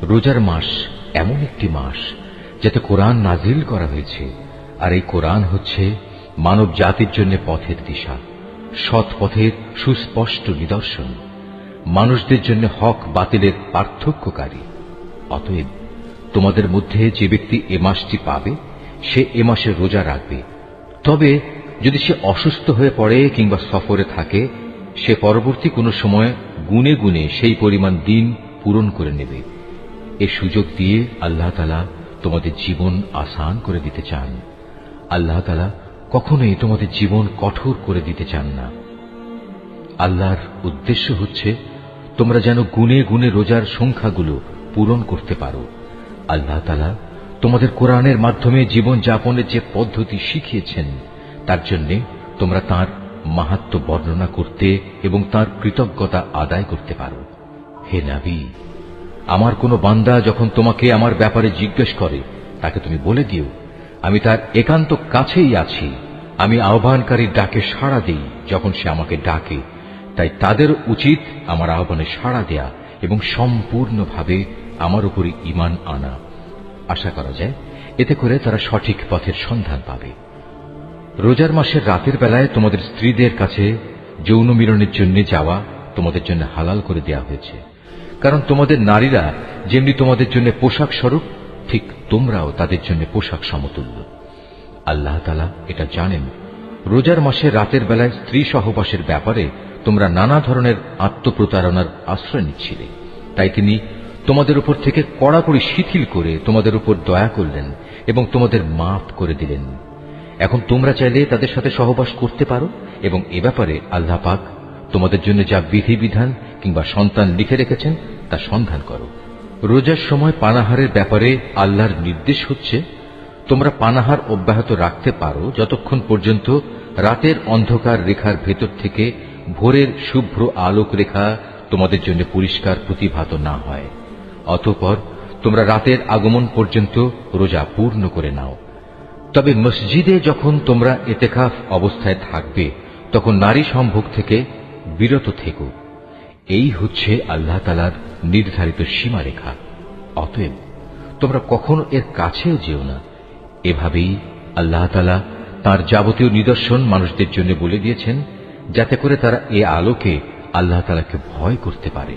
রোজার মাস এমন একটি মাস যাতে কোরআন নাজিল করা হয়েছে, আর এই কোরআন হচ্ছে মানব জাতির জন্য পথের দিশা, সৎ পথের সুস্পষ্ট নিদর্শন, মানুষদের জন্য হক বাতিলের পার্থক্যকারী। অতএব তোমাদের মধ্যে যে ব্যক্তি এ মাসটি পাবে সে এ মাসে রোজা রাখবে। তবে যদি সে অসুস্থ হয়ে পড়ে কিংবা সফরে থাকে, সে পরবর্তী কোনো সময় গুনে গুনে সেই পরিমাণ দিন পূরণ করে নেবে। এ সুযোগ দিয়ে আল্লাহ তাআলা তোমাদের জীবন আসান করে দিতে চান। আল্লাহ তাআলা কখনোই তোমাদের জীবন কঠোর করে দিতে চান না। আল্লাহর উদ্দেশ্য হচ্ছে তোমরা যেন গুনে গুনে রোজার সংখ্যাগুলো পূরণ করতে পারো। আল্লাহ তাআলা তোমাদের কোরআনের মাধ্যমে জীবন যাপনের যে পদ্ধতি শিখিয়েছেন, তার জন্য তোমরা তাঁর মাহাত্ম্য বর্ণনা করতে এবং তাঁর কৃতজ্ঞতা আদায় করতে পারো। হে নবী, আমার কোন বান্দা যখন তোমাকে আমার ব্যাপারে জিজ্ঞেস করে, তাকে তুমি বলে দিও, আমি তার একান্ত কাছেই আছি। আমি আহ্বানকারীর ডাকে সাড়া দিই যখন সে আমাকে ডাকে। তাই তাদের উচিত আমার আহ্বানে সাড়া দেয়া এবং সম্পূর্ণভাবে আমার উপরই ঈমান আনা। আশা করা যায় এতে করে তারা সঠিক পথের সন্ধান পাবে। রোজার মাসের রাতের বেলায় তোমাদের স্ত্রীদের কাছে যৌন মিলনের জন্য যাওয়া তোমাদের জন্য হালাল করে দেয়া হয়েছে, কারণ তোমাদের নারীরা যেমনি তোমাদের জন্য পোশাক স্বরূপ, ঠিক তোমরাও তাদের জন্য পোশাক সমতুল্য। আল্লাহ তাআলা এটা জানেন। রোজার মাসে রাতের বেলায় স্ত্রী সহবাসের ব্যাপারে তোমরা নানা ধরনের আত্মপ্রতারণার আশ্রয় নিচ্ছিলে, তাই তিনি তোমাদের উপর থেকে কড়াকড়ি শিথিল করে তোমাদের উপর দয়া করলেন এবং তোমাদের মাফ করে দিলেন। এখন তোমরা চাইলে তাদের সাথে সহবাস করতে পারো এবং এ ব্যাপারে আল্লাহ পাক তোমাদের জন্য যা বিধিবিধান কিংবা সন্তান লিখে রেখেছেন তা সন্ধান করো। রোজার সময় পানাহারের ব্যাপারে আল্লাহর নির্দেশ হচ্ছে তোমরা পানাহার অব্যাহত রাখতে পারো যতক্ষণ পর্যন্ত রাতের অন্ধকার রেখার ভেতর থেকে ভোরের শুভ্র আলোক রেখা তোমাদের জন্য পরিষ্কার প্রতিভাত না হয়। অতঃপর তোমরা রাতের আগমন পর্যন্ত রোজা পূর্ণ করে নাও। তবে মসজিদে যখন তোমরা ইতিকাফ অবস্থায় থাকবে তখন নারী সম্ভোগ থেকে বিরত থেকো। এই হচ্ছে আল্লাহ তাআলার নির্ধারিত সীমারেখা। অতএব তোমরা কখনো এর কাছেও যেও না। এভাবেই আল্লাহ তাআলা তাঁর যাবতীয় নিদর্শন মানুষদের জন্য বলে দিয়েছেন, যাতে করে তারা এ আলোকে আল্লাহ তাআলাকে ভয় করতে পারে।